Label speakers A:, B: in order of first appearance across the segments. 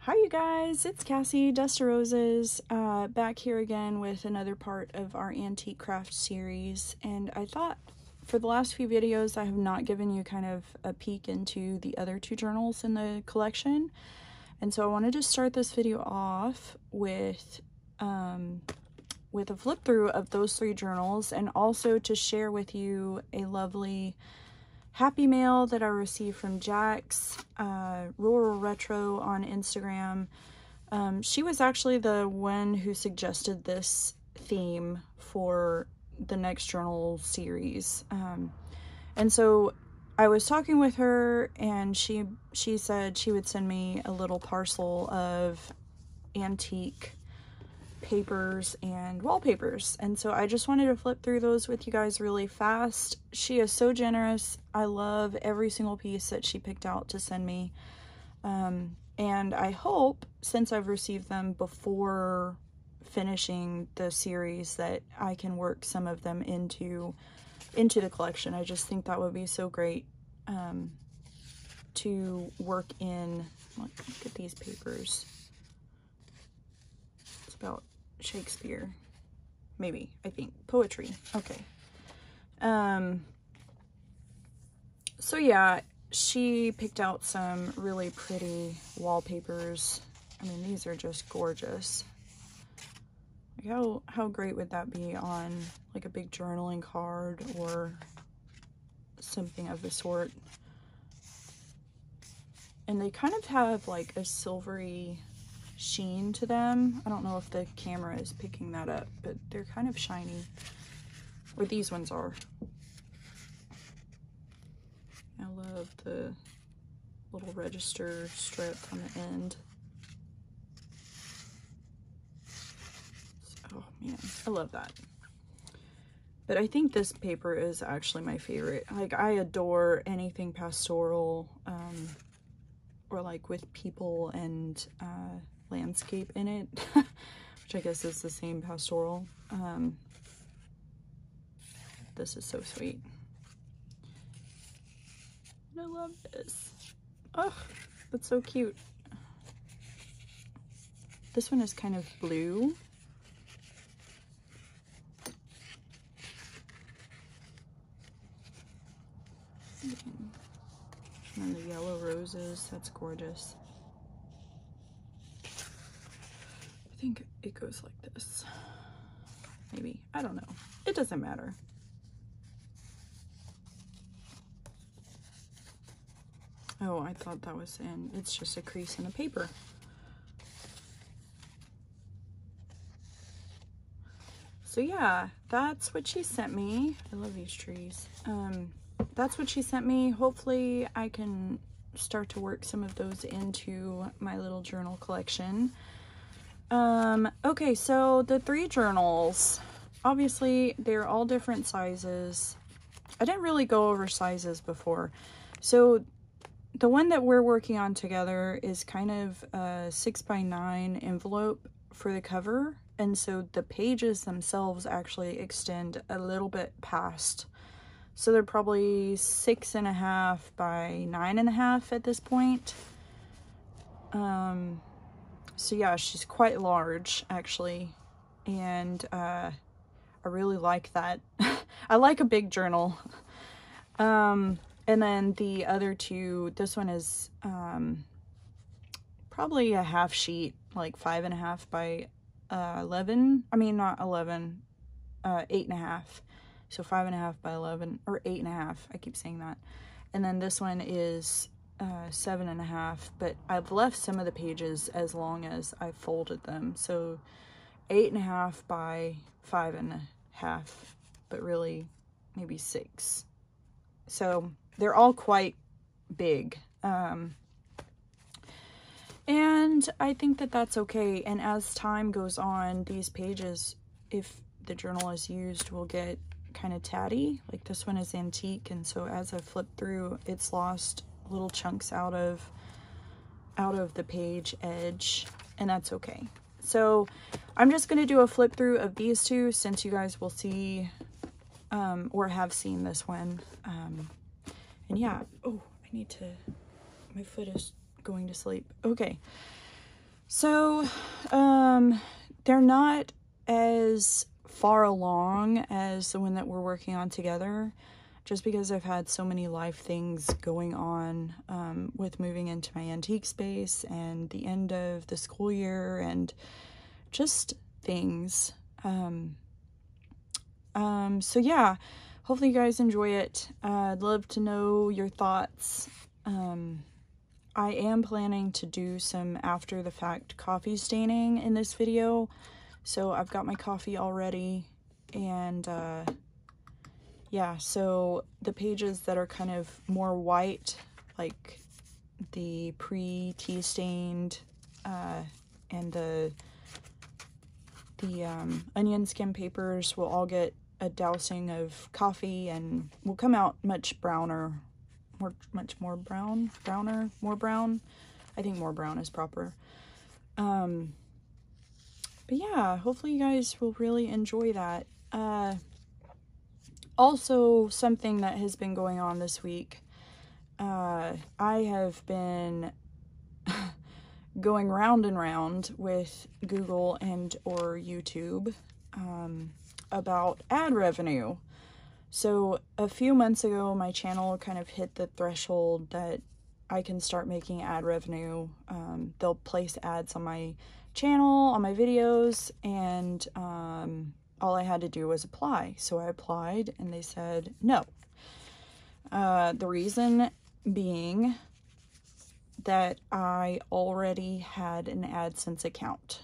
A: Hi you guys, it's Cassie, Dust to Roses, back here again with another part of our antique craft series. And I thought for the last few videos I have not given you kind of a peek into the other two journals in the collection. And so I wanted to start this video off with a flip through of those three journals, and also to share with you a lovely happy mail that I received from Jax, Rural Retro on Instagram. She was actually the one who suggested this theme for the next journal series. And so I was talking with her, and she said she would send me a little parcel of antique papers and wallpapers, and so I just wanted to flip through those with you guys really fast. She is so generous. I love every single piece that she picked out to send me, and I hope, since I've received them before finishing the series, that I can work some of them into the collection. I just think that would be so great to work in. Look at these papers. It's about Shakespeare, maybe, I think, poetry. Okay. So yeah, she picked out some really pretty wallpapers. I mean, these are just gorgeous. Like how great would that be on like a big journaling card or something of the sort? And they kind of have like a silvery sheen to them. I don't know if the camera is picking that up, but they're kind of shiny, or these ones are. I love the little register strip on the end. Oh man, I love that. But I think this paper is actually my favorite. Like, I adore anything pastoral, or like with people and landscape in it, which I guess is the same, pastoral. This is so sweet. I love this. Oh, that's so cute. This one is kind of blue. And then the yellow roses, that's gorgeous. I think it goes like this. Maybe, I don't know. It doesn't matter. Oh, I thought that was in, it's just a crease in the paper. So yeah, that's what she sent me. I love these trees. That's what she sent me. Hopefully I can start to work some of those into my little journal collection. Okay, so the three journals, obviously they're all different sizes. I didn't really go over sizes before. So the one that we're working on together is kind of a 6x9 envelope for the cover. And so the pages themselves actually extend a little bit past. So they're probably 6.5 by 9.5 at this point. So yeah, she's quite large actually. And I really like that. I like a big journal. And then the other two, this one is probably a half sheet, like 5.5 by 11. I mean, not 11, 8.5. So 5.5 by 11, or 8.5. I keep saying that. And then this one is 7.5, but I've left some of the pages as long as I folded them. So 8.5 by 5.5, but really maybe 6. So they're all quite big. And I think that that's okay. And as time goes on, these pages, if the journal is used, will get kind of tatty. Like this one is antique, and so as I flip through, it's lost little chunks out of the page edge, and that's okay. So I'm just going to do a flip through of these two, since you guys will see or have seen this one. And yeah, oh, I need to, my foot is going to sleep. Okay, So, they're not as far along as the one that we're working on together, just because I've had so many life things going on, with moving into my antique space and the end of the school year and just things. So yeah, hopefully you guys enjoy it. I'd love to know your thoughts. I am planning to do some after the fact coffee staining in this video. So I've got my coffee already, and yeah, so the pages that are kind of more white, like the pre-tea stained, and the onion skin papers will all get a dousing of coffee and will come out much browner, much more brown, more brown. I think more brown is proper. But yeah, hopefully you guys will really enjoy that. Also, something that has been going on this week, I have been going round and round with Google and or YouTube about ad revenue. So a few months ago, my channel kind of hit the threshold that I can start making ad revenue. They'll place ads on my channel, on my videos, and all I had to do was apply. So I applied and they said no. The reason being that I already had an AdSense account.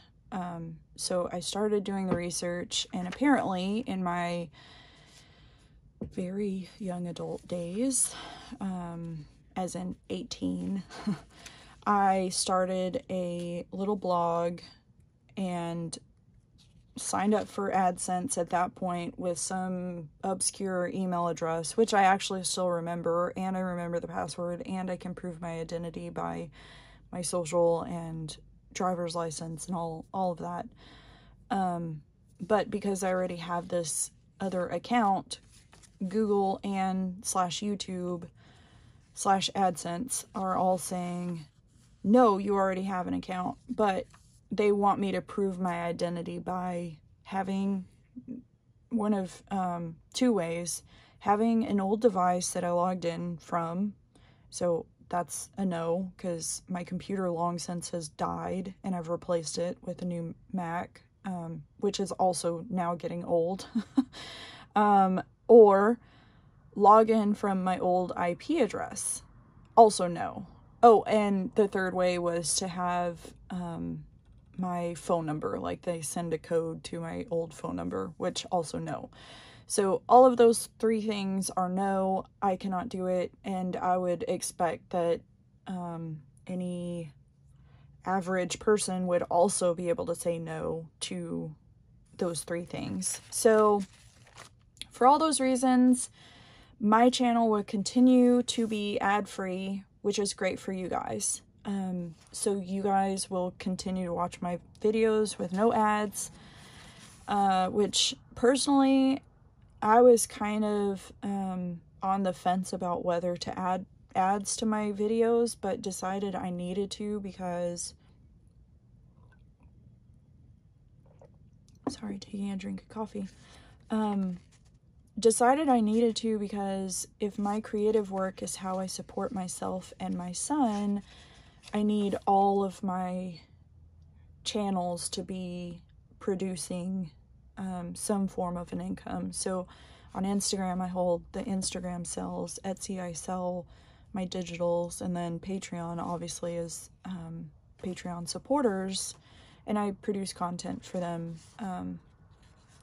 A: So I started doing the research, and apparently in my very young adult days, as in 18, I started a little blog and signed up for AdSense at that point with some obscure email address, which I actually still remember, and I remember the password, and I can prove my identity by my social and driver's license and all of that. But because I already have this other account, Google and /YouTube /AdSense are all saying, no, you already have an account, but they want me to prove my identity by having one of two ways. Having an old device that I logged in from, so that's a no, because my computer long since has died and I've replaced it with a new Mac, which is also now getting old. Or log in from my old IP address, also no. Oh, and the third way was to have my phone number, like they send a code to my old phone number, which also no. So all of those three things are no, I cannot do it, and I would expect that any average person would also be able to say no to those three things. So for all those reasons, my channel will continue to be ad-free, which is great for you guys. So you guys will continue to watch my videos with no ads, which personally, I was kind of on the fence about whether to add ads to my videos, but decided I needed to because, sorry, taking a drink of coffee, decided I needed to because if my creative work is how I support myself and my son, I need all of my channels to be producing some form of an income. So on Instagram, I hold the Instagram sales, Etsy, I sell my digitals, and then Patreon obviously is Patreon supporters, and I produce content for them.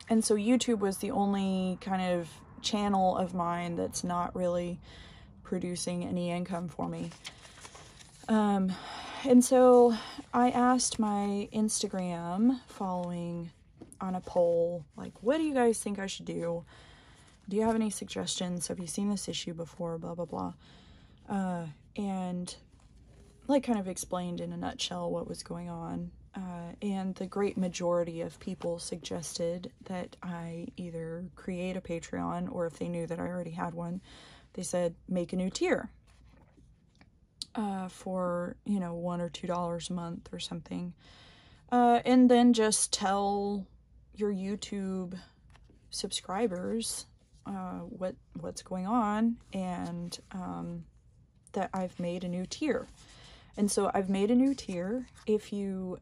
A: And so YouTube was the only kind of channel of mine that's not really producing any income for me. And so I asked my Instagram following on a poll, like, what do you guys think I should do? Do you have any suggestions? Have you seen this issue before? Blah, blah, blah. And like kind of explained in a nutshell what was going on. And the great majority of people suggested that I either create a Patreon, or if they knew that I already had one, they said, make a new tier. For, $1 or $2 a month or something. And then just tell your YouTube subscribers what's going on, and that I've made a new tier. And so I've made a new tier. If you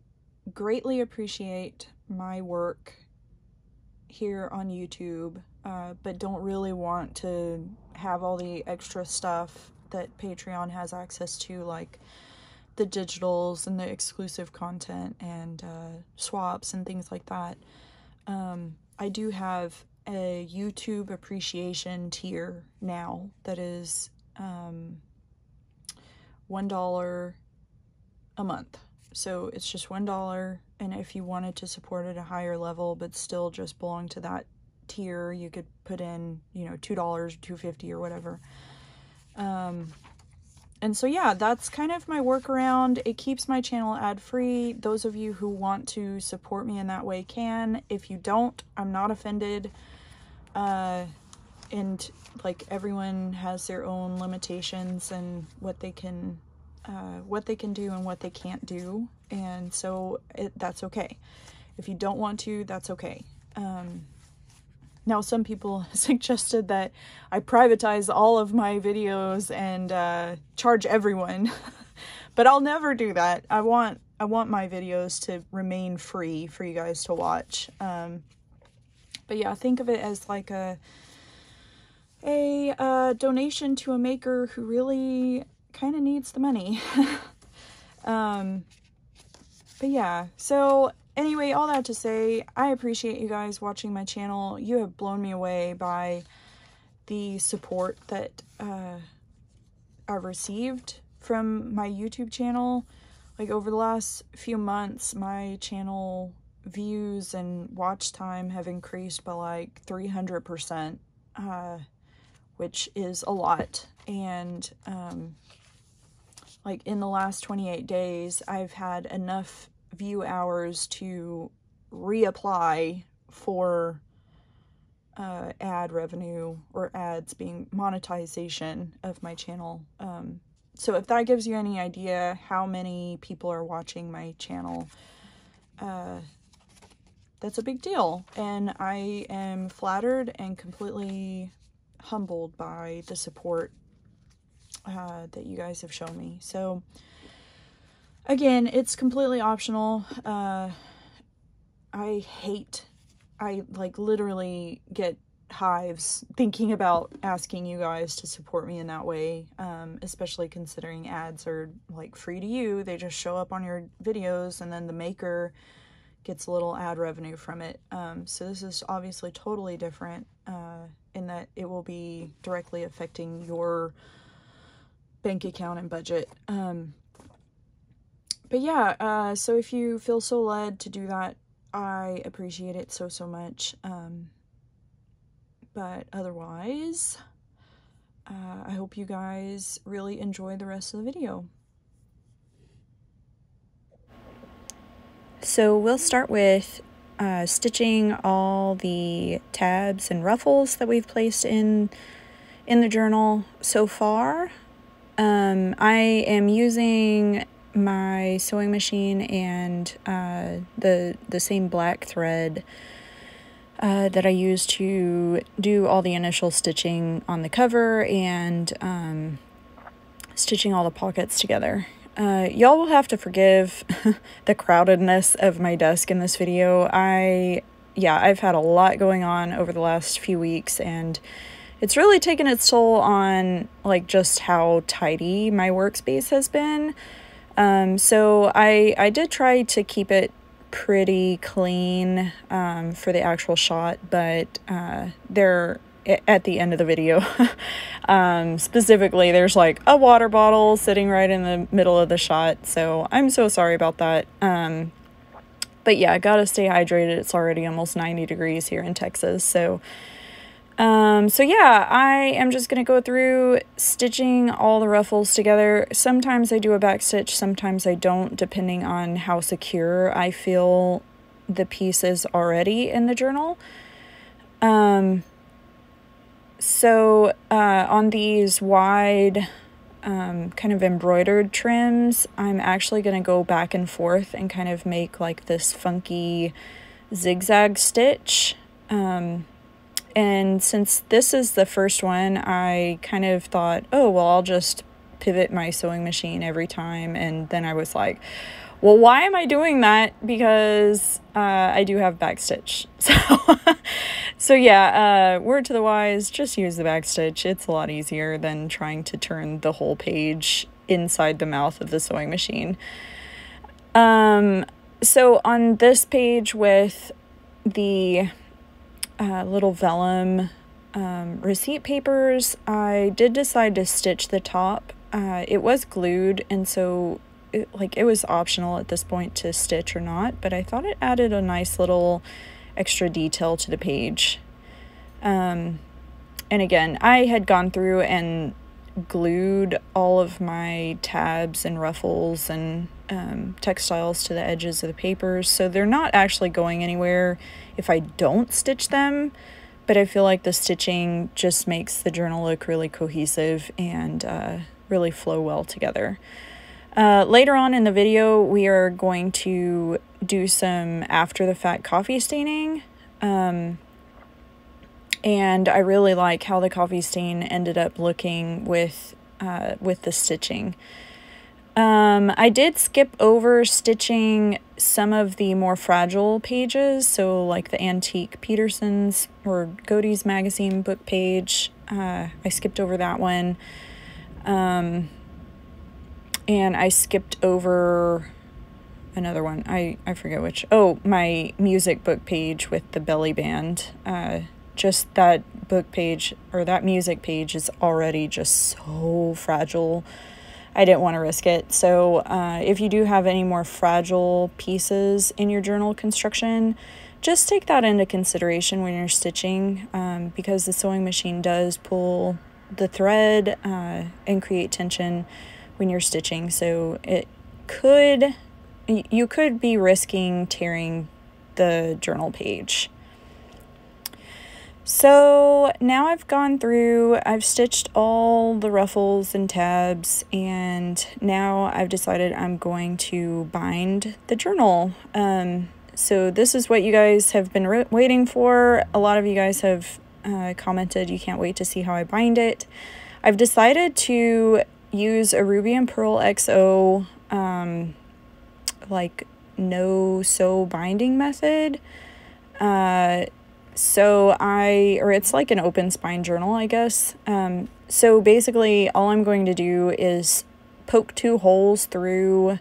A: greatly appreciate my work here on YouTube, but don't really want to have all the extra stuff that Patreon has access to, like the digitals and the exclusive content and swaps and things like that, I do have a YouTube appreciation tier now that is $1 a month. So it's just $1, and if you wanted to support at a higher level but still just belong to that tier, you could put in, you know, $2, $2.50 or whatever. And so yeah, that's kind of my workaround. It keeps my channel ad-free. Those of you who want to support me in that way can. If you don't, I'm not offended. And like, everyone has their own limitations and what they can do and what they can't do. And so that's okay. If you don't want to, that's okay. Now, some people suggested that I privatize all of my videos and charge everyone, but I'll never do that. I want my videos to remain free for you guys to watch. But yeah, think of it as like a donation to a maker who really kind of needs the money. But yeah, so anyway, all that to say, I appreciate you guys watching my channel. You have blown me away by the support that I've received from my YouTube channel. Like, over the last few months, my channel views and watch time have increased by like 300%, which is a lot. And like, in the last 28 days, I've had enough view hours to reapply for ad revenue, or ads being monetization of my channel. So if that gives you any idea how many people are watching my channel, that's a big deal. And I am flattered and completely humbled by the support that you guys have shown me. So again, it's completely optional. I like literally get hives thinking about asking you guys to support me in that way, especially considering ads are like free to you. They just show up on your videos, and then the maker gets a little ad revenue from it. So this is obviously totally different in that it will be directly affecting your bank account and budget. But yeah, so if you feel so led to do that, I appreciate it so much. But otherwise, I hope you guys really enjoy the rest of the video. So we'll start with stitching all the tabs and ruffles that we've placed in the journal so far. I am using my sewing machine and the same black thread that I used to do all the initial stitching on the cover and stitching all the pockets together. Y'all will have to forgive the crowdedness of my desk in this video. I've had a lot going on over the last few weeks, and it's really taken its toll on like just how tidy my workspace has been. So I did try to keep it pretty clean for the actual shot, but there at the end of the video specifically, there's like a water bottle sitting right in the middle of the shot, so I'm so sorry about that. But yeah, gotta stay hydrated. It's already almost 90 degrees here in Texas, so yeah, I am just going to go through stitching all the ruffles together. Sometimes I do a back stitch, sometimes I don't, depending on how secure I feel the piece is already in the journal. On these wide kind of embroidered trims, I'm actually going to go back and forth and kind of make like this funky zigzag stitch. And since this is the first one, I kind of thought, oh, well, I'll just pivot my sewing machine every time. And then I was like, well, why am I doing that? Because I do have backstitch. So yeah, word to the wise, just use the backstitch. It's a lot easier than trying to turn the whole page inside the mouth of the sewing machine. So on this page with the little vellum receipt papers, I did decide to stitch the top. It was glued, and so it was optional at this point to stitch or not, but I thought it added a nice little extra detail to the page. And again, I had gone through and glued all of my tabs and ruffles and textiles to the edges of the papers, so they're not actually going anywhere if I don't stitch them, but I feel like the stitching just makes the journal look really cohesive and really flow well together. Later on in the video, we are going to do some after the fact coffee staining. And I really like how the coffee stain ended up looking with the stitching. I did skip over stitching some of the more fragile pages, so like the Antique Peterson's or Godey's Magazine book page. I skipped over that one. And I skipped over another one. I forget which. Oh, my music book page with the belly band. Just that book page, or that music page, is already just so fragile. I didn't want to risk it. So if you do have any more fragile pieces in your journal construction, just take that into consideration when you're stitching, because the sewing machine does pull the thread and create tension when you're stitching, so you could be risking tearing the journal page. So now I've gone through, I've stitched all the ruffles and tabs, and now I've decided I'm going to bind the journal. So this is what you guys have been waiting for. A lot of you guys have commented you can't wait to see how I bind it. I've decided to use a Ruby and Pearl XO like no sew binding method. Or it's like an open spine journal, I guess. So basically all I'm going to do is poke 2 holes through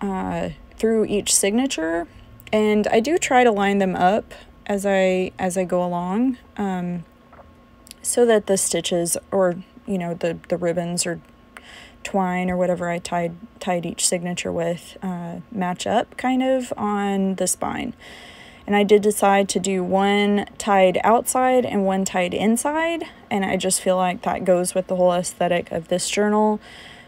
A: each signature, and I do try to line them up as I go along, so that the stitches, or the ribbons or twine or whatever I tied each signature with match up kind of on the spine. And I did decide to do one tied outside and one tied inside, and I just feel like that goes with the whole aesthetic of this journal.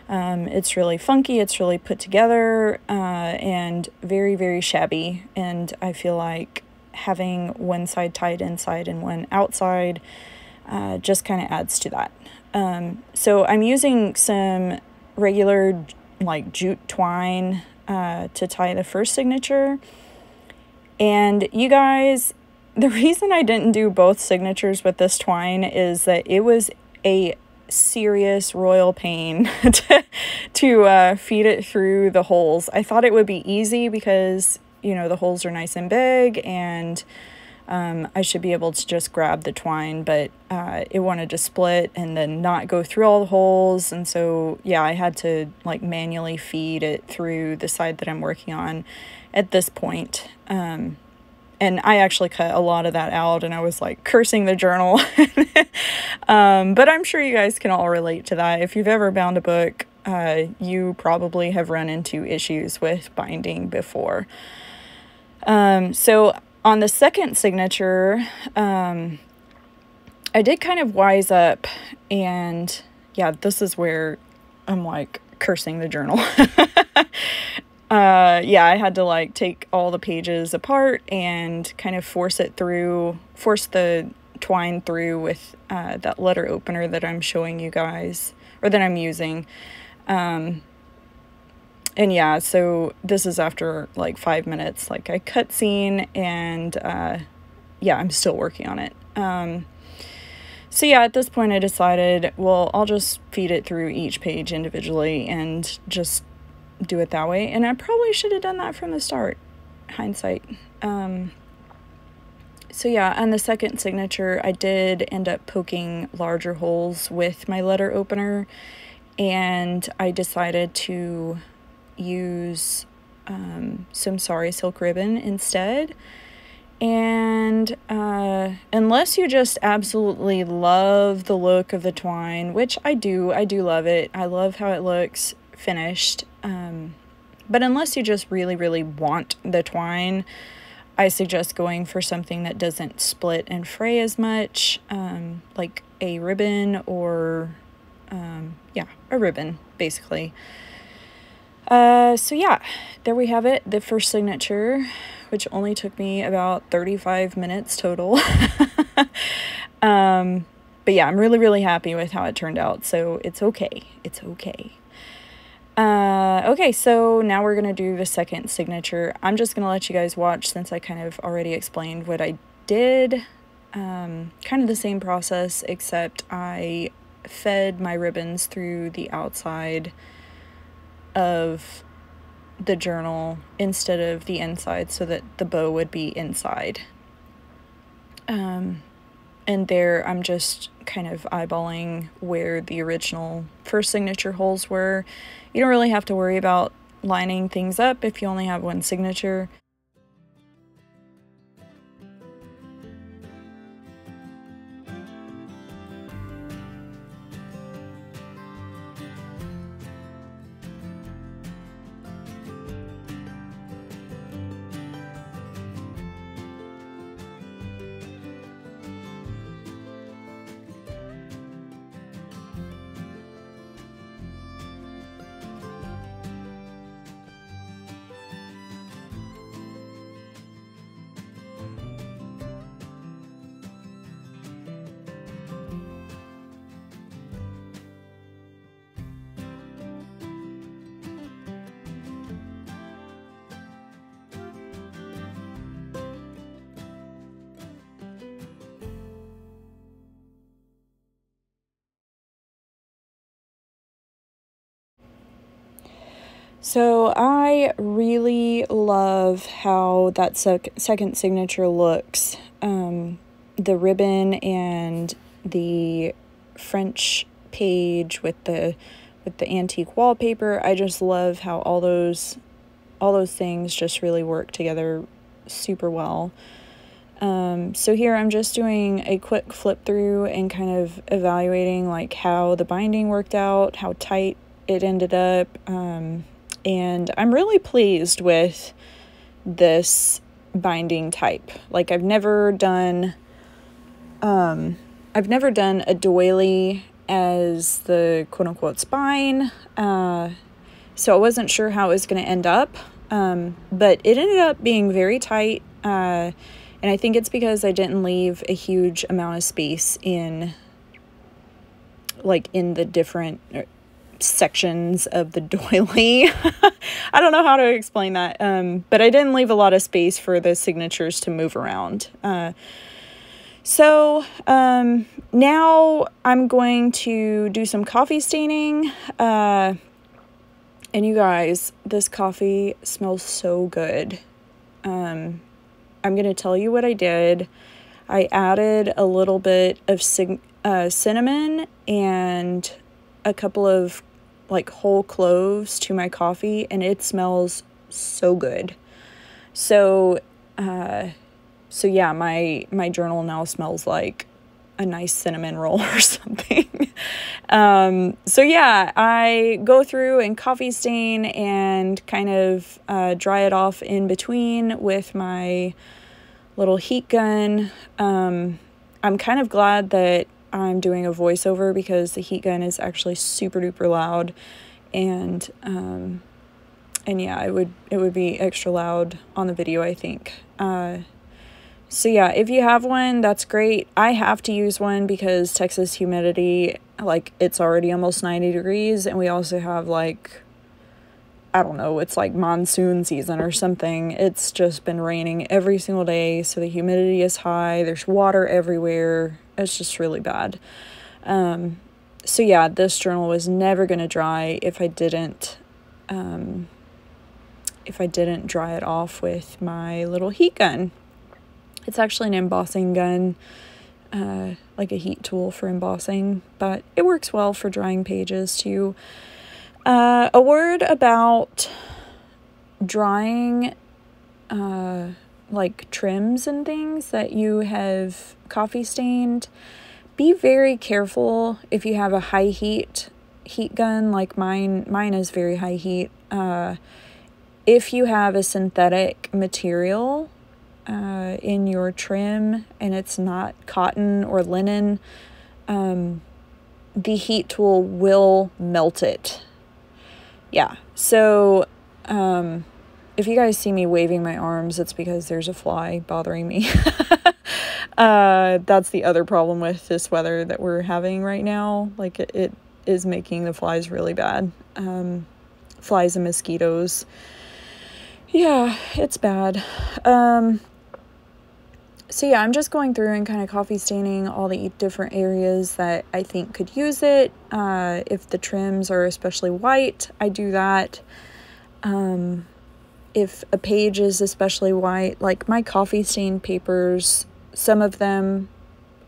A: It's really funky, it's really put together, and very, very shabby, and I feel like having one side tied inside and one outside just kind of adds to that. So I'm using some regular like jute twine to tie the first signature. And you guys, the reason I didn't do both signatures with this twine is that it was a serious royal pain to feed it through the holes. I thought it would be easy because, the holes are nice and big, and I should be able to just grab the twine, but it wanted to split and then not go through all the holes. And so, yeah, I had to like manually feed it through the side that I'm working on at this point. And I actually cut a lot of that out, and I was like cursing the journal. But I'm sure you guys can all relate to that. If you've ever bound a book, you probably have run into issues with binding before. So on the second signature, I did kind of wise up, and yeah, this is where I'm like cursing the journal. Yeah, I had to like take all the pages apart and kind of force the twine through with that letter opener that I'm showing you guys or that I'm using. And yeah, so this is after like 5 minutes, like I cutscene, and yeah, I'm still working on it. So yeah, at this point I decided, well, I'll just feed it through each page individually and just do it that way. And I probably should have done that from the start, hindsight. So yeah, on the second signature, I did end up poking larger holes with my letter opener, and I decided to use some Sari silk ribbon instead. And unless you just absolutely love the look of the twine, which I do love it. I love how it looks finished. But unless you just really, really want the twine, I suggest going for something that doesn't split and fray as much, like a ribbon or, yeah, a ribbon, basically. So yeah, there we have it, the first signature, which only took me about 35 minutes total. But yeah, I'm really, really happy with how it turned out, so it's okay. It's okay. Okay, so now we're gonna do the second signature. I'm just gonna let you guys watch since I kind of already explained what I did. Kind of the same process, except I fed my ribbons through the outside of the journal instead of the inside, so that the bow would be inside. And there I'm just kind of eyeballing where the original first signature holes were. You don't really have to worry about lining things up if you only have one signature. So I really love how that second signature looks. The ribbon and the French page with the antique wallpaper. I just love how all those things just really work together super well. So here I'm just doing a quick flip through and kind of evaluating like how the binding worked out, how tight it ended up. And I'm really pleased with this binding type. Like I've never done a doily as the quote-unquote spine, so I wasn't sure how it was going to end up, but it ended up being very tight, and I think it's because I didn't leave a huge amount of space in the different sections of the doily. I don't know how to explain that, but I didn't leave a lot of space for the signatures to move around. So now I'm going to do some coffee staining, and you guys, this coffee smells so good. I'm going to tell you what I did. I added a little bit of cinnamon and a couple of like whole cloves to my coffee, and it smells so good. So yeah, my journal now smells like a nice cinnamon roll or something. So yeah, I go through and coffee stain and kind of dry it off in between with my little heat gun. I'm kind of glad that I'm doing a voiceover because the heat gun is actually super duper loud, and yeah, it would be extra loud on the video, I think. So yeah, if you have one, that's great. I have to use one because Texas humidity like it's already almost 90 degrees, and we also have like, I don't know, it's like monsoon season or something. It's just been raining every single day, so the humidity is high, there's water everywhere. It's just really bad. So yeah, this journal was never going to dry if I didn't dry it off with my little heat gun. It's actually an embossing gun, like a heat tool for embossing, but it works well for drying pages too. A word about drying like trims and things that you have coffee stained. Be very careful if you have a high heat gun like mine is very high heat. If you have a synthetic material in your trim and it's not cotton or linen, the heat tool will melt it. Yeah, so if you guys see me waving my arms, it's because there's a fly bothering me. That's the other problem with this weather that we're having right now. Like, it is making the flies really bad. Flies and mosquitoes. Yeah, it's bad. So yeah, I'm just going through and kind of coffee staining all the different areas that I think could use it. If the trims are especially white, I do that. If a page is especially white, like my coffee stained papers, some of them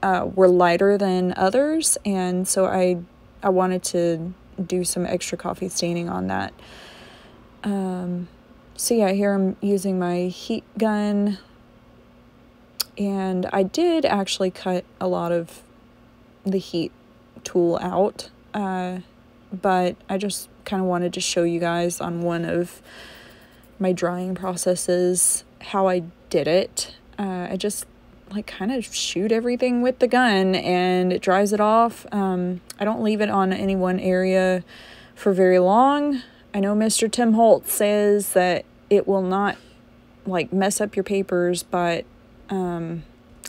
A: were lighter than others, and so I wanted to do some extra coffee staining on that. So yeah, here I'm using my heat gun. And I did actually cut a lot of the heat tool out, but I just kind of wanted to show you guys on one of my drying processes how I did it. I just like kind of shoot everything with the gun and it dries it off. I don't leave it on any one area for very long. I know Mr. Tim Holt says that it will not like mess up your papers, but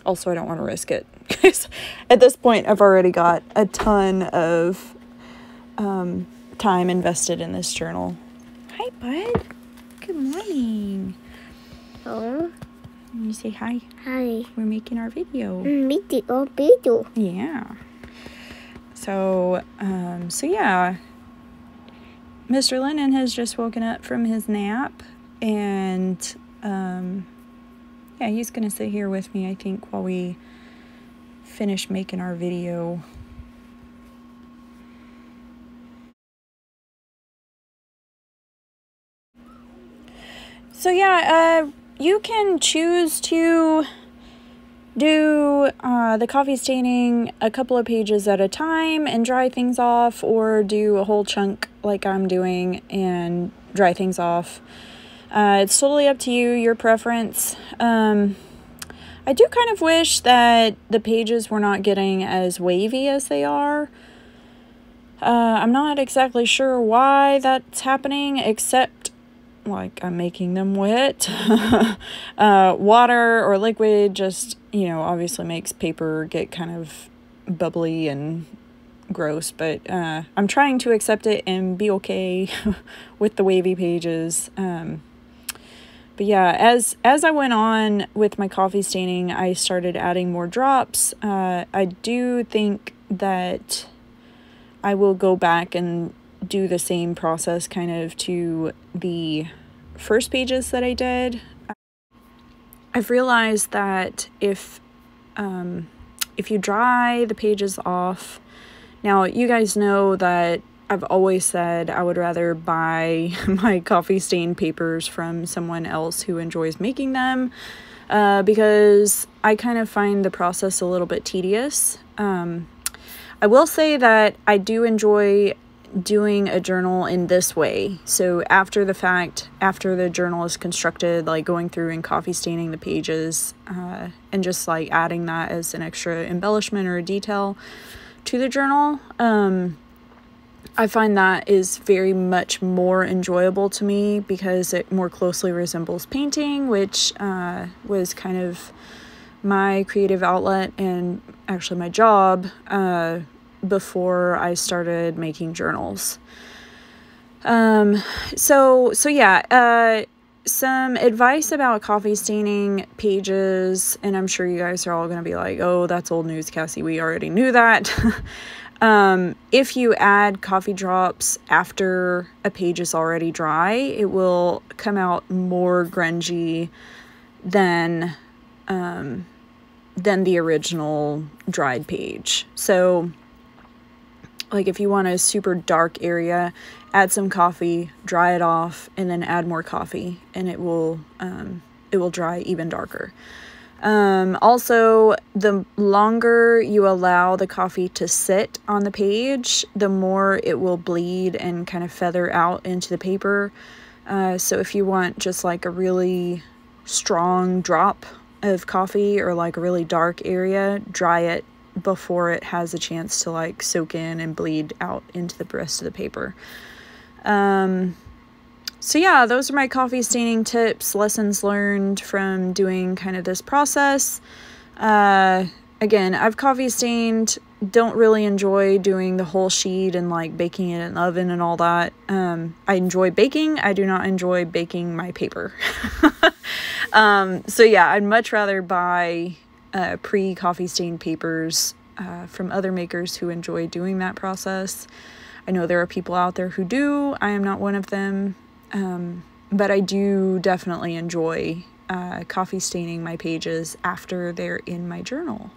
A: also I don't want to risk it because at this point I've already got a ton of time invested in this journal. Hi, bud. Good morning.
B: Oh.
A: You say hi.
B: Hi.
A: We're making our video.
B: Video.
A: Yeah. So yeah. Mr. Lennon has just woken up from his nap, and yeah, he's gonna sit here with me, I think, while we finish making our video. So yeah, you can choose to do the coffee staining a couple of pages at a time and dry things off, or do a whole chunk like I'm doing and dry things off. It's totally up to you, your preference. I do kind of wish that the pages were not getting as wavy as they are. I'm not exactly sure why that's happening, except like I'm making them wet. Water or liquid just, you know, obviously makes paper get kind of bubbly and gross, but I'm trying to accept it and be okay with the wavy pages. But yeah, as I went on with my coffee staining, I started adding more drops. I do think that I will go back and do the same process kind of to the first pages that I did. I've realized that if you dry the pages off, now you guys know that I've always said I would rather buy my coffee stain papers from someone else who enjoys making them, because I kind of find the process a little bit tedious. I will say that I do enjoy doing a journal in this way. So after the fact, after the journal is constructed, like going through and coffee staining the pages, and just like adding that as an extra embellishment or a detail to the journal, I find that is very much more enjoyable to me because it more closely resembles painting, which was kind of my creative outlet and actually my job before I started making journals. So yeah, some advice about coffee staining pages, and I'm sure you guys are all going to be like, oh, that's old news, Cassie. We already knew that. If you add coffee drops after a page is already dry, it will come out more grungy than the original dried page. So like if you want a super dark area, add some coffee, dry it off, and then add more coffee, and it will dry even darker. Also, the longer you allow the coffee to sit on the page, the more it will bleed and kind of feather out into the paper. So if you want just like a really strong drop of coffee or like a really dark area, dry it before it has a chance to like soak in and bleed out into the rest of the paper. So yeah, those are my coffee staining tips, lessons learned from doing kind of this process. Again, I've coffee stained, don't really enjoy doing the whole sheet and like baking it in the oven and all that. I enjoy baking. I do not enjoy baking my paper. So yeah, I'd much rather buy pre-coffee stained papers from other makers who enjoy doing that process. I know there are people out there who do. I am not one of them. But I do definitely enjoy coffee staining my pages after they're in my journal.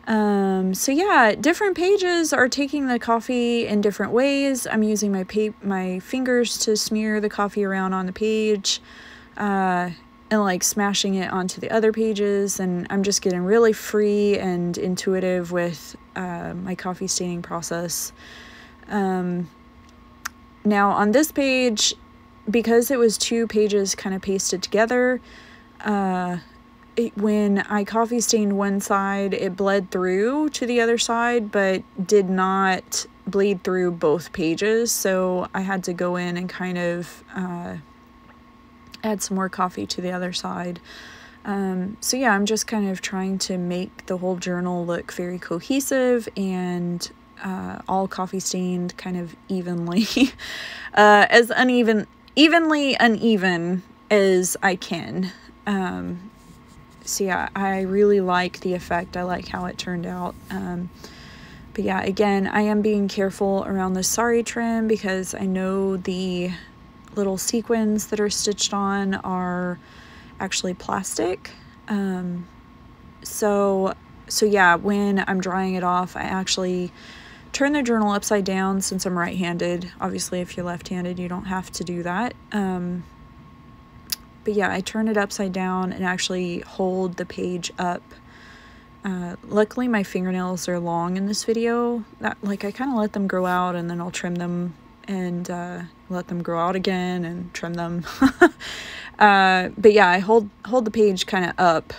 A: So yeah, different pages are taking the coffee in different ways. I'm using my fingers to smear the coffee around on the page, and like smashing it onto the other pages, and I'm just getting really free and intuitive with my coffee staining process. Now on this page, because it was two pages kind of pasted together, when I coffee stained one side, it bled through to the other side, but did not bleed through both pages. So I had to go in and kind of add some more coffee to the other side. So yeah, I'm just kind of trying to make the whole journal look very cohesive and all coffee stained kind of evenly, as evenly uneven as I can. So yeah, I really like the effect. I like how it turned out. But yeah, again, I am being careful around the sari trim because I know the little sequins that are stitched on are actually plastic. So yeah, when I'm drying it off, I actually turn the journal upside down since I'm right-handed. Obviously, if you're left-handed, you don't have to do that. But yeah, I turn it upside down and actually hold the page up. Luckily, my fingernails are long in this video. I kind of let them grow out and then I'll trim them and let them grow out again and trim them. But yeah, I hold the page kind of up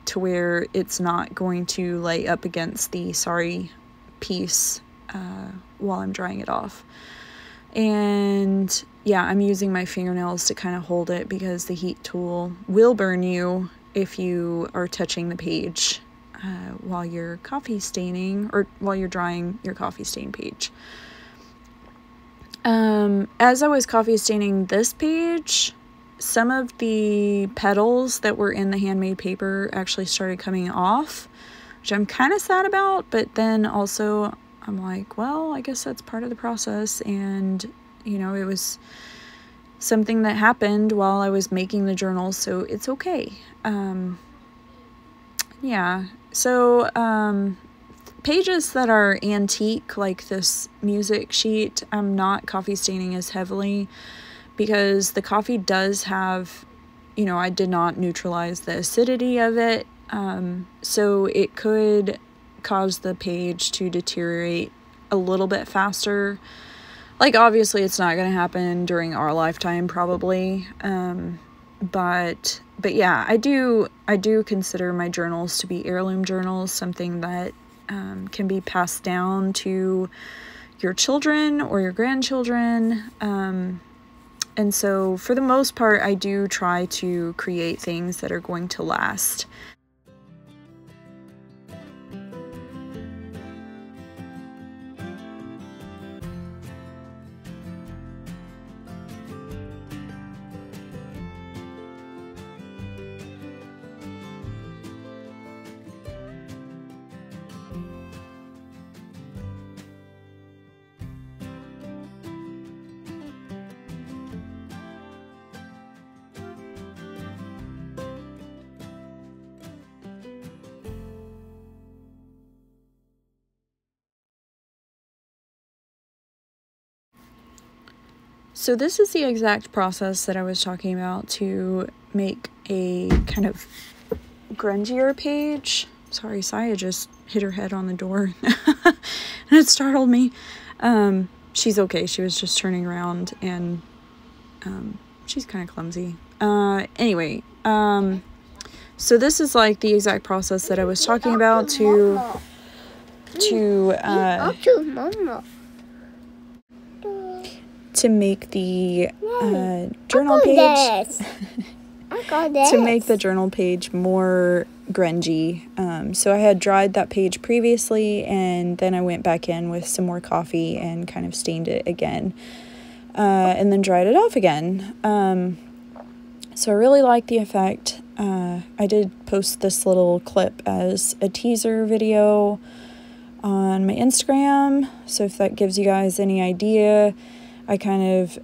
A: to where it's not going to lay up against the sari piece while I'm drying it off. And yeah, I'm using my fingernails to kind of hold it because the heat tool will burn you if you are touching the page while you're coffee staining or while you're drying your coffee stain page. As I was coffee staining this page, some of the petals that were in the handmade paper actually started coming off, which I'm kind of sad about, but then also I'm like, well, I guess that's part of the process, and you know, it was something that happened while I was making the journal, so it's okay. Yeah, so pages that are antique, like this music sheet, I'm not coffee staining as heavily because the coffee does have, you know, I did not neutralize the acidity of it, so it could cause the page to deteriorate a little bit faster. Like, obviously it's not going to happen during our lifetime probably, but yeah, I do consider my journals to be heirloom journals, something that can be passed down to your children or your grandchildren, and so for the most part I do try to create things that are going to last. So this is the exact process that I was talking about to make a kind of grungier page. Sorry, Saya just hit her head on the door and it startled me. She's okay. She was just turning around and she's kind of clumsy. Anyway, so this is like the exact process that I was talking about to make the journal page to make the journal page more grungy. So I had dried that page previously, and then I went back in with some more coffee and kind of stained it again, and then dried it off again. So I really like the effect. I did post this little clip as a teaser video on my Instagram, so if that gives you guys any idea, I kind of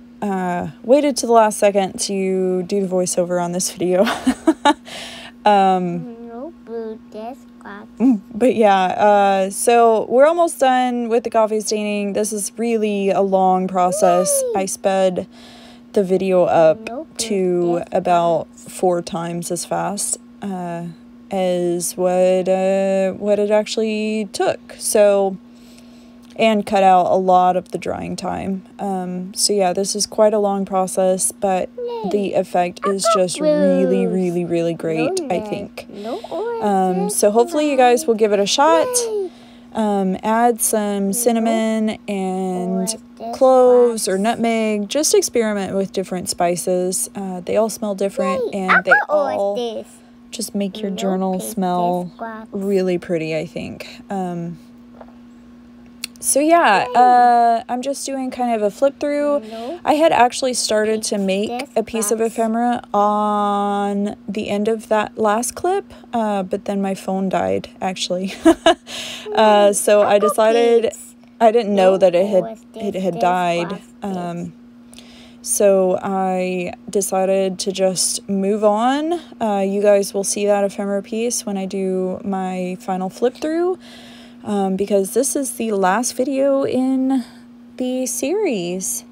A: waited to the last second to do the voiceover on this video. But yeah, so we're almost done with the coffee staining. This is really a long process. I sped the video up to about 4 times as fast as what it actually took. So, and cut out a lot of the drying time. So yeah, this is quite a long process, but the effect is just really, really, really great, I think. So hopefully you guys will give it a shot. Add some cinnamon and cloves or nutmeg. Just experiment with different spices. They all smell different, and they all just make your journal smell really pretty, I think. So yeah, I'm just doing kind of a flip through. I had actually started to make a piece of ephemera on the end of that last clip, but then my phone died, actually. So I decided, I didn't know that it had died. So I decided to just move on. You guys will see that ephemera piece when I do my final flip through. Because this is the last video in the series.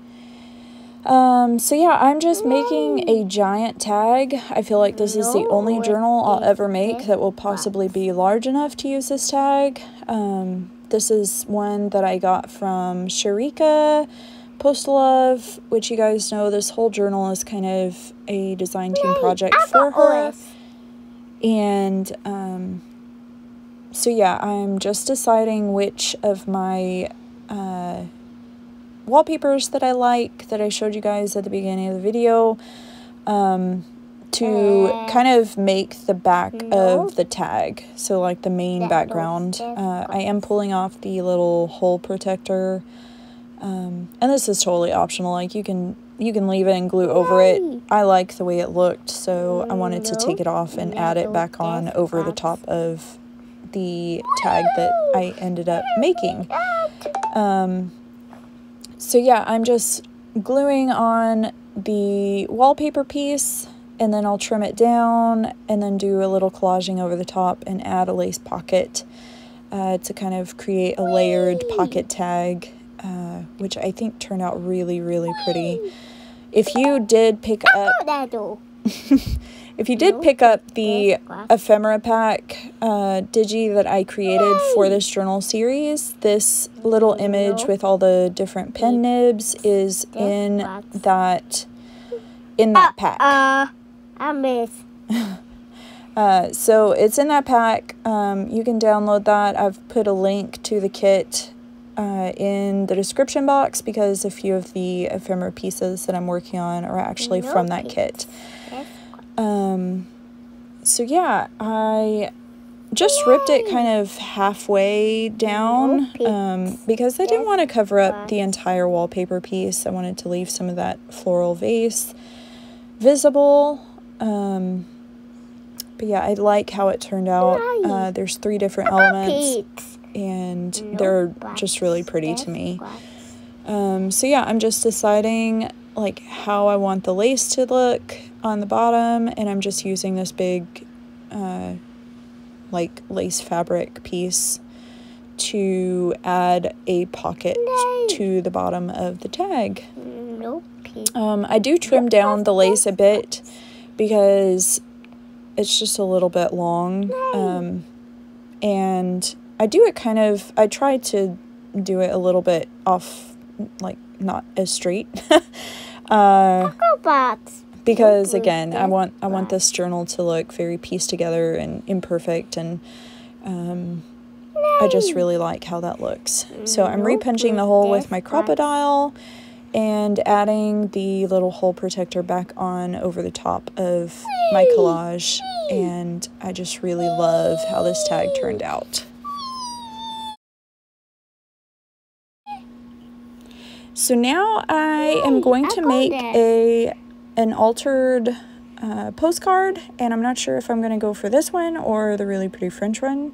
A: So yeah, I'm just making a giant tag. I feel like this is the only journal I'll ever make that will possibly be large enough to use this tag. This is one that I got from Sharika Postalove, which you guys know this whole journal is kind of a design team project for her. And, so yeah, I'm just deciding which of my wallpapers that I like, that I showed you guys at the beginning of the video, to kind of make the back of the tag, so like the main background. I am pulling off the little hole protector, and this is totally optional, like you can leave it and glue over it. I like the way it looked, so I wanted to take it off and add it back on over the top of the tag that I ended up making. So yeah, I'm just gluing on the wallpaper piece, and then I'll trim it down and then do a little collaging over the top and add a lace pocket to kind of create a layered pocket tag, which I think turned out really, really pretty. If you did pick up if you did pick up the ephemera pack digi that I created for this journal series, this little image with all the different pen nibs is in that pack.
B: I miss.
A: So it's in that pack. You can download that. I've put a link to the kit in the description box, because a few of the ephemera pieces that I'm working on are actually from that kit. So yeah, I just ripped it kind of halfway down, because I didn't want to cover up the entire wallpaper piece. I wanted to leave some of that floral vase visible. But yeah, I like how it turned out. There's 3 different elements, and they're just really pretty to me. So yeah, I'm just deciding like how I want the lace to look on the bottom, and I'm just using this big like lace fabric piece to add a pocket to the bottom of the tag. I do trim down the lace a bit because it's just a little bit long. And I do it I try to do it a little bit off, like not as straight. Because again, I want this journal to look very pieced together and imperfect, and I just really like how that looks. So I'm repunching the hole with my Crop-A-Dile and adding the little hole protector back on over the top of my collage, and I just really love how this tag turned out. So now I am going to make an altered postcard, and I'm not sure if I'm going to go for this one or the really pretty French one.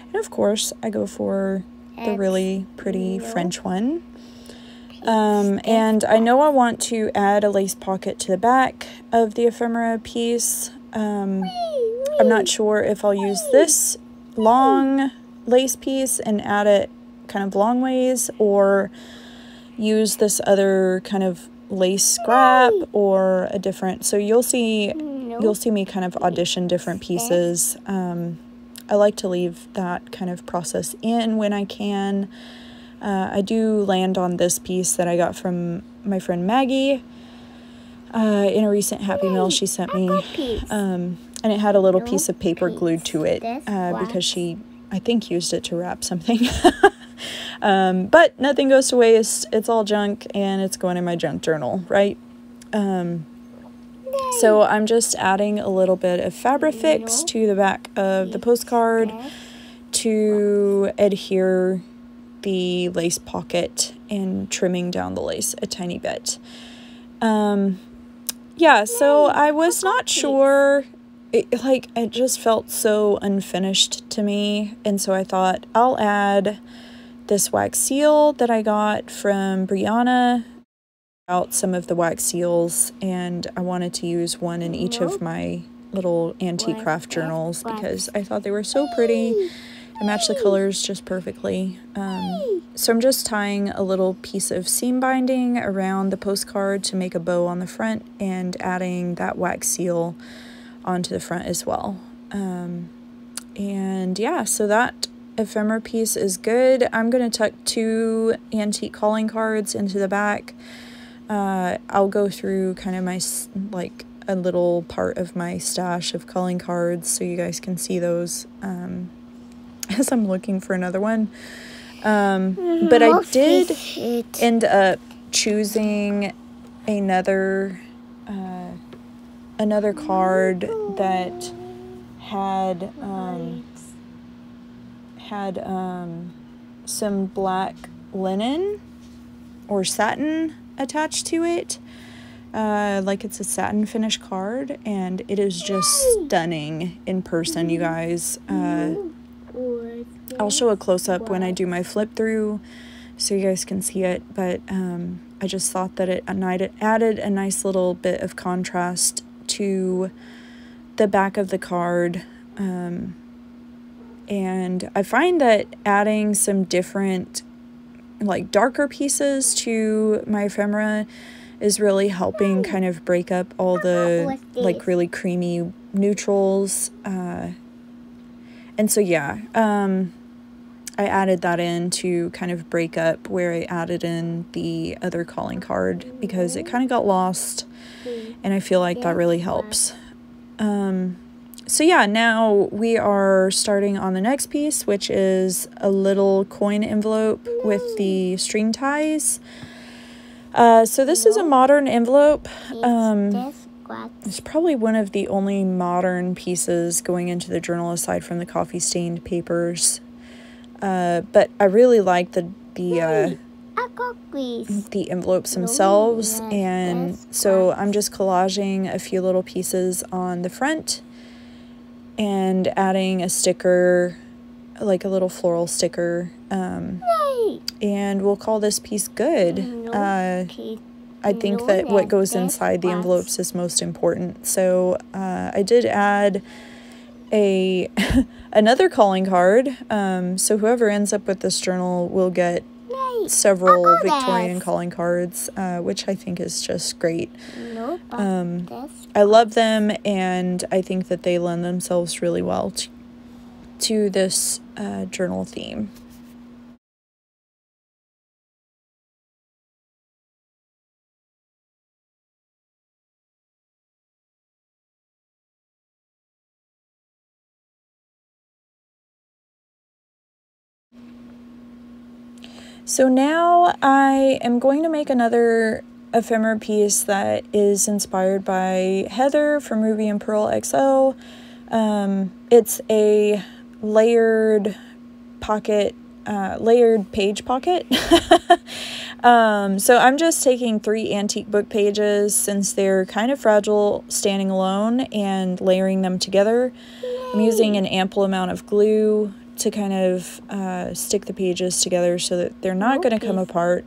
A: And of course, I go for the really pretty French one. And I know I want to add a lace pocket to the back of the ephemera piece. I'm not sure if I'll use this long lace piece and add it kind of long ways, or use this other kind of lace scrap, or a different, so you'll see me kind of audition different pieces. I like to leave that kind of process in when I can. I do land on this piece that I got from my friend Maggie in a recent Happy Meal she sent me, and it had a little piece of paper glued to it because she, I think, used it to wrap something. But nothing goes to waste. It's all junk, and it's going in my junk journal, right? So I'm just adding a little bit of Fabrifix to the back of the postcard to adhere the lace pocket and trimming down the lace a tiny bit. Yeah, so I was not sure, it just felt so unfinished to me, and so I thought I'll add this wax seal that I got from Brianna, out some of the wax seals, and I wanted to use one in each of my little antique craft journals because I thought they were so pretty and match the colors just perfectly. So I'm just tying a little piece of seam binding around the postcard to make a bow on the front, and adding that wax seal onto the front as well. And yeah, so that ephemera piece is good. I'm going to tuck 2 antique calling cards into the back. I'll go through kind of my, like, a little part of my stash of calling cards so you guys can see those as I'm looking for another one. But I did end up choosing another card that had some black linen or satin attached to it, like it's a satin finish card, and it is just stunning in person, you guys. I'll show a close-up when I do my flip through so you guys can see it, but I just thought that it added a nice little bit of contrast to the back of the card. And I find that adding some different, like, darker pieces to my ephemera is really helping kind of break up all the, like, really creamy neutrals. And so, yeah, I added that in to kind of break up where I added in the other calling card because it kind of got lost, and I feel like that really helps. So yeah, now we are starting on the next piece, which is a little coin envelope with the string ties. So this is a modern envelope. It's probably one of the only modern pieces going into the journal aside from the coffee stained papers. But I really like the envelopes themselves, and so I'm just collaging a few little pieces on the front and adding a sticker, like a little floral sticker, and we'll call this piece good. I think that what goes inside the envelopes is most important. So I did add another calling card, so whoever ends up with this journal will get several Victorian calling cards, which I think is just great. I love them, and I think that they lend themselves really well to this journal theme. So now I am going to make another ephemera piece that is inspired by Heather from Ruby and Pearl XO. It's a layered pocket, layered page pocket. So I'm just taking 3 antique book pages, since they're kind of fragile standing alone, and layering them together. I'm using an ample amount of glue to kind of stick the pages together so that they're not going to come apart.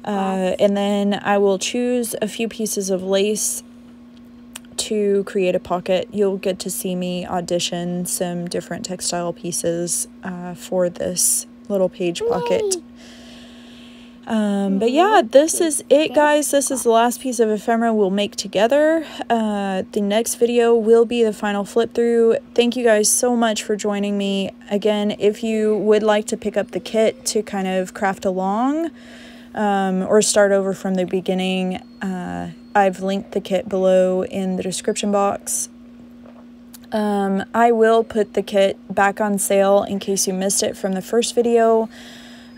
A: And then I will choose a few pieces of lace to create a pocket. You'll get to see me audition some different textile pieces for this little page pocket. But yeah, this is it, guys. This is the last piece of ephemera we'll make together. The next video will be the final flip through. Thank you guys so much for joining me. Again, if you would like to pick up the kit to kind of craft along, or start over from the beginning, I've linked the kit below in the description box. I will put the kit back on sale in case you missed it from the first video.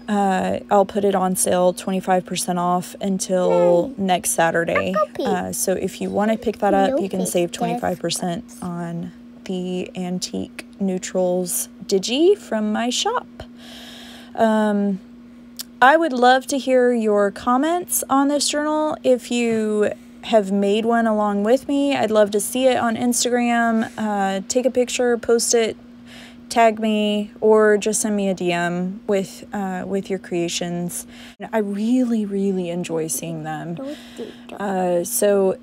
A: I'll put it on sale 25% off until next Saturday. So if you want to pick that up, you can save 25% on the Antique Neutrals Digi from my shop. I would love to hear your comments on this journal. If you have made one along with me, I'd love to see it on Instagram. Take a picture, post it, tag me, or just send me a DM with your creations. I really enjoy seeing them. So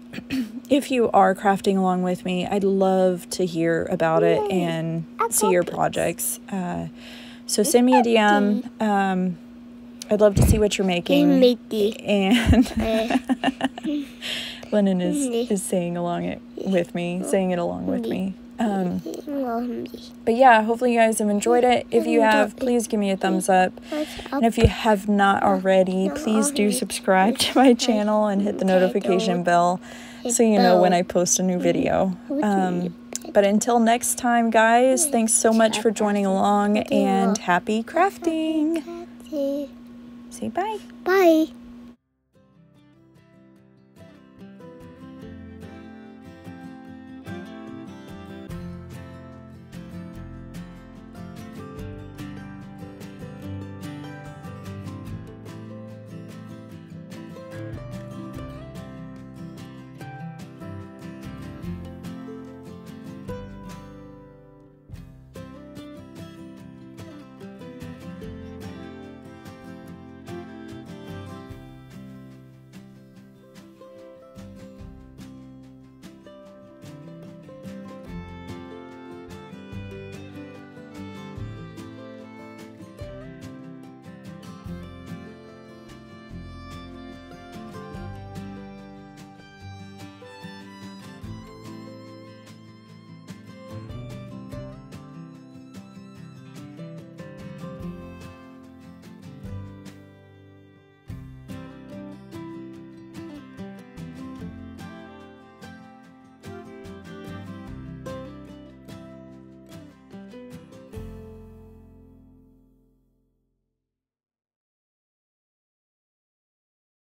A: if you are crafting along with me, I'd love to hear about it and see your projects. So send me a DM. I'd love to see what you're making. And Lennon is saying along with me. But yeah, hopefully you guys have enjoyed it. If you have, please give me a thumbs up. And if you have not already, please do subscribe to my channel and hit the notification bell so you know when I post a new video. But until next time, guys, thanks so much for joining along, and happy crafting. Say bye.
B: Bye.